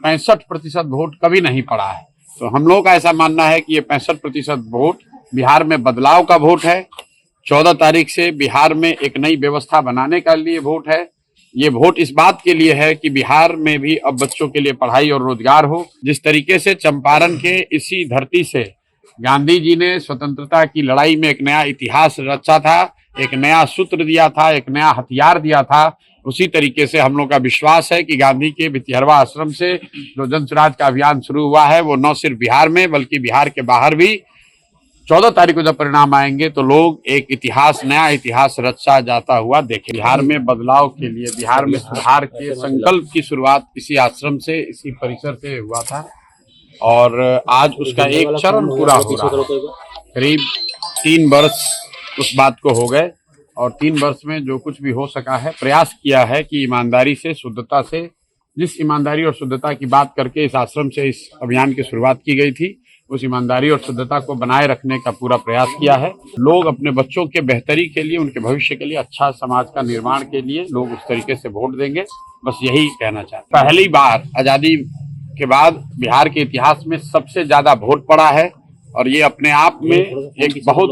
65% vote कभी नहीं पड़ा है। तो हम लोग का ऐसा मानना है कि ये 65% वोट बिहार में बदलाव का वोट है। 14 तारीख से बिहार में एक नई व्यवस्था बनाने का लिए वोट है। ये वोट इस बात के लिए है कि बिहार में भी अब बच्चों के लिए पढ़ाई और रोजगार हो। जिस तरीके से चंपारण के इसी धरती से गांधी जी ने स्वतंत्रता की लड़ाई में एक नया इतिहास रचा था, एक नया सूत्र दिया था, एक नया हथियार दिया था, उसी तरीके से हम लोग का विश्वास है कि गांधी के भितिहरवा आश्रम से जो जन स्वराज का अभियान शुरू हुआ है वो न सिर्फ बिहार में बल्कि बिहार के बाहर भी 14 तारीख को जब परिणाम आएंगे तो लोग एक इतिहास, नया इतिहास रचा जाता हुआ देखें। बिहार में बदलाव के लिए, बिहार में सुधार के संकल्प की शुरुआत इसी आश्रम से, इसी परिसर से हुआ था और आज उसका एक चरण पूरा हो रहा है। करीब 3 वर्ष उस बात को हो गए और 3 वर्ष में जो कुछ भी हो सका है, प्रयास किया है कि ईमानदारी से, शुद्धता से, जिस ईमानदारी और शुद्धता की बात करके इस आश्रम से इस अभियान की शुरुआत की गई थी, उस ईमानदारी और शुद्धता को बनाए रखने का पूरा प्रयास किया है। लोग अपने बच्चों के बेहतरी के लिए, उनके भविष्य के लिए, अच्छा समाज का निर्माण के लिए लोग उस तरीके से वोट देंगे, बस यही कहना चाहते हैं। पहली बार आजादी के बाद बिहार के इतिहास में सबसे ज्यादा वोट पड़ा है और ये अपने आप में एक बहुत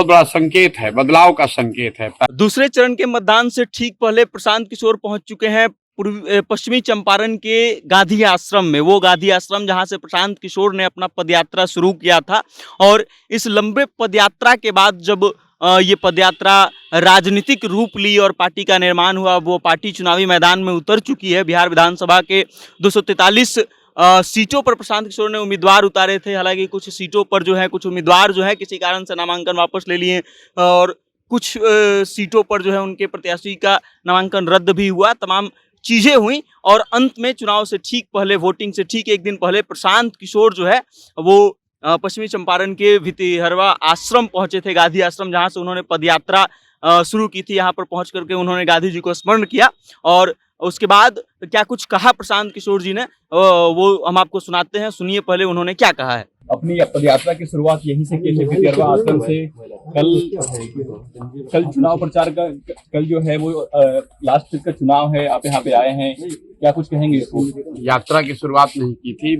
बड़ा संकेत है, बदलाव का संकेत है। दूसरे चरण के मतदान से ठीक पहले प्रशांत किशोर पहुंच चुके हैं पश्चिमी चंपारण के गांधी आश्रम में। वो गांधी आश्रम जहां से प्रशांत किशोर ने अपना पदयात्रा शुरू किया था और इस लंबे पदयात्रा के बाद जब ये पदयात्रा राजनीतिक रूप ली और पार्टी का निर्माण हुआ, वो पार्टी चुनावी मैदान में उतर चुकी है। बिहार विधानसभा के 243 सीटों पर प्रशांत किशोर ने उम्मीदवार उतारे थे। हालांकि कुछ सीटों पर जो है कुछ उम्मीदवार जो है किसी कारण से नामांकन वापस ले लिए और कुछ सीटों पर जो है उनके प्रत्याशी का नामांकन रद्द भी हुआ। तमाम चीज़ें हुई और अंत में चुनाव से ठीक पहले, वोटिंग से ठीक एक दिन पहले प्रशांत किशोर जो है वो पश्चिमी चंपारण के भितिहरवा आश्रम पहुंचे थे, गांधी आश्रम, जहां से उन्होंने पदयात्रा शुरू की थी। यहां पर पहुंच करके उन्होंने गांधी जी को स्मरण किया और उसके बाद क्या कुछ कहा प्रशांत किशोर जी ने वो हम आपको सुनाते हैं। सुनिए पहले उन्होंने क्या कहा है। अपनी पदयात्रा की शुरुआत यहीं से की थी, भितिहरवा आश्रम से। कल चुनाव प्रचार का, कल जो है वो लास्ट का चुनाव है, आप यहाँ पे आए हैं, क्या कुछ कहेंगे इसको? यात्रा की शुरुआत नहीं की थी,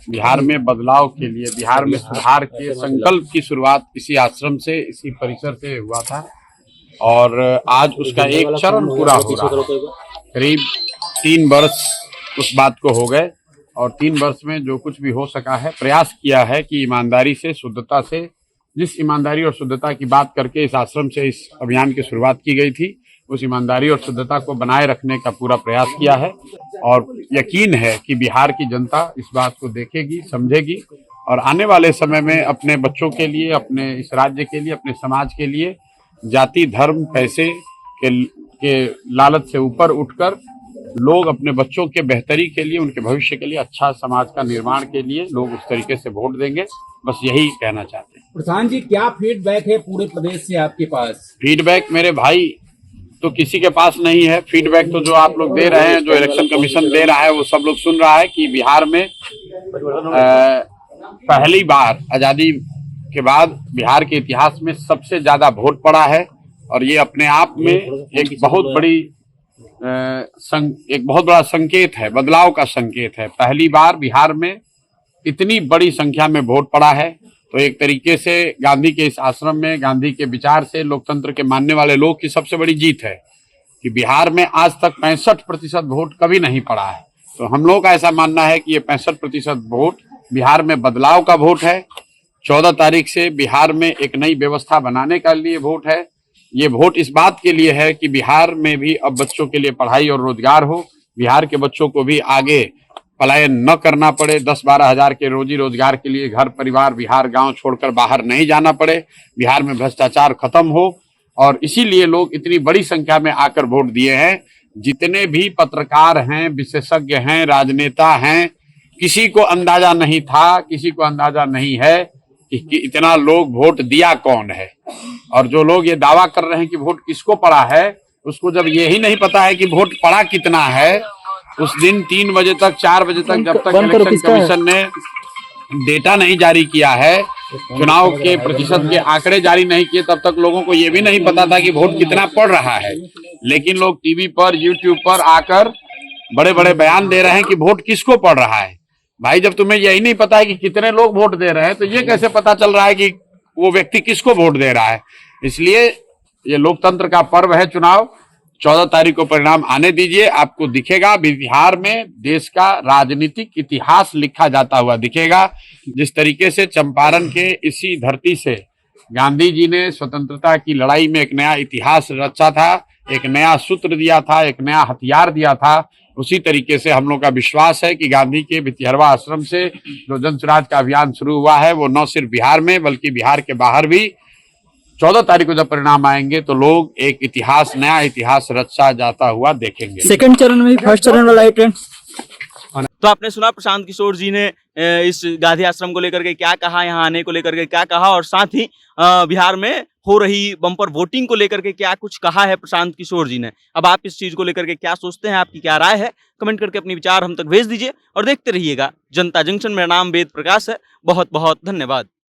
बिहार में बदलाव के लिए, बिहार में सुधार के संकल्प की शुरुआत इसी आश्रम से, इसी परिसर से हुआ था और आज उसका एक चरण पूरा हो रहा है। करीब 3 वर्ष उस बात को हो गए और 3 वर्ष में जो कुछ भी हो सका है, प्रयास किया है कि ईमानदारी से, शुद्धता से, जिस ईमानदारी और शुद्धता की बात करके इस आश्रम से इस अभियान की शुरुआत की गई थी, उस ईमानदारी और शुद्धता को बनाए रखने का पूरा प्रयास किया है और यकीन है कि बिहार की जनता इस बात को देखेगी, समझेगी और आने वाले समय में अपने बच्चों के लिए, अपने इस राज्य के लिए, अपने समाज के लिए जाति, धर्म, पैसे के लालच से ऊपर उठकर लोग अपने बच्चों के बेहतरी के लिए, उनके भविष्य के लिए, अच्छा समाज का निर्माण के लिए लोग उस तरीके से वोट देंगे, बस यही कहना चाहते हैं। प्रधान जी, क्या फीडबैक है पूरे प्रदेश से आपके पास? फीडबैक मेरे भाई तो किसी के पास नहीं है। फीडबैक तो जो आप लोग दे रहे हैं, जो इलेक्शन कमीशन दे रहा है, वो सब लोग सुन रहा है कि बिहार में पहली बार आजादी के बाद बिहार के इतिहास में सबसे ज्यादा वोट पड़ा है और ये अपने आप में एक बहुत बड़ा संकेत है, बदलाव का संकेत है। पहली बार बिहार में इतनी बड़ी संख्या में वोट पड़ा है तो एक तरीके से गांधी के इस आश्रम में, गांधी के विचार से, लोकतंत्र के मानने वाले लोग की सबसे बड़ी जीत है कि बिहार में आज तक 65% वोट कभी नहीं पड़ा है। तो हम लोग का ऐसा मानना है कि ये 65% वोट बिहार में बदलाव का वोट है। 14 तारीख से बिहार में एक नई व्यवस्था बनाने का लिए वोट है। ये वोट इस बात के लिए है कि बिहार में भी अब बच्चों के लिए पढ़ाई और रोजगार हो, बिहार के बच्चों को भी आगे पलायन न करना पड़े, 10-12 हजार के रोजी रोजगार के लिए घर परिवार, बिहार गांव छोड़कर बाहर नहीं जाना पड़े, बिहार में भ्रष्टाचार खत्म हो और इसीलिए लोग इतनी बड़ी संख्या में आकर वोट दिए हैं। जितने भी पत्रकार हैं, विशेषज्ञ हैं, राजनेता हैं, किसी को अंदाजा नहीं था, किसी को अंदाजा नहीं है कि इतना लोग वोट दिया कौन है। और जो लोग ये दावा कर रहे हैं कि वोट किसको पड़ा है, उसको जब यही नहीं पता है कि वोट पड़ा कितना है, उस दिन 3 बजे तक, 4 बजे तक, जब तक इलेक्शन कमीशन ने डेटा नहीं जारी किया है, चुनाव के प्रतिशत के आंकड़े जारी नहीं किए, तब तक लोगों को ये भी नहीं पता था कि वोट कितना पड़ रहा है। लेकिन लोग टीवी पर, यूट्यूब पर आकर बड़े बड़े बयान दे रहे हैं कि वोट किसको पड़ रहा है। भाई, जब तुम्हें यही नहीं पता है कि कितने लोग वोट दे रहे हैं, तो ये कैसे पता चल रहा है कि वो व्यक्ति किसको वोट दे रहा है। इसलिए ये लोकतंत्र का पर्व है चुनाव। 14 तारीख को परिणाम आने दीजिए, आपको दिखेगा बिहार में देश का राजनीतिक इतिहास लिखा जाता हुआ दिखेगा। जिस तरीके से चंपारण के इसी धरती से गांधी जी ने स्वतंत्रता की लड़ाई में एक नया इतिहास रचा था, एक नया सूत्र दिया था, एक नया हथियार दिया था, उसी तरीके से हम लोग का विश्वास है कि गांधी के भितिहरवा आश्रम से जो जन स्वराज का अभियान शुरू हुआ है, वो न सिर्फ बिहार में बल्कि बिहार के बाहर भी 14 तारीख को जब परिणाम आएंगे तो लोग एक इतिहास, नया इतिहास रचा जाता हुआ देखेंगे। सेकंड चरण में ही फर्स्ट चरण वाला ट्रेंड। तो आपने सुना प्रशांत किशोर जी ने इस गांधी आश्रम को लेकर के क्या कहा, यहाँ आने को लेकर के क्या कहा, और साथ ही बिहार में हो रही बम्पर वोटिंग को लेकर के क्या कुछ कहा है प्रशांत किशोर जी ने। अब आप इस चीज को लेकर के क्या सोचते हैं, आपकी क्या राय है, कमेंट करके अपनी विचार हम तक भेज दीजिए और देखते रहिएगा जनता जंक्शन। मेरा नाम वेद प्रकाश है। बहुत बहुत धन्यवाद।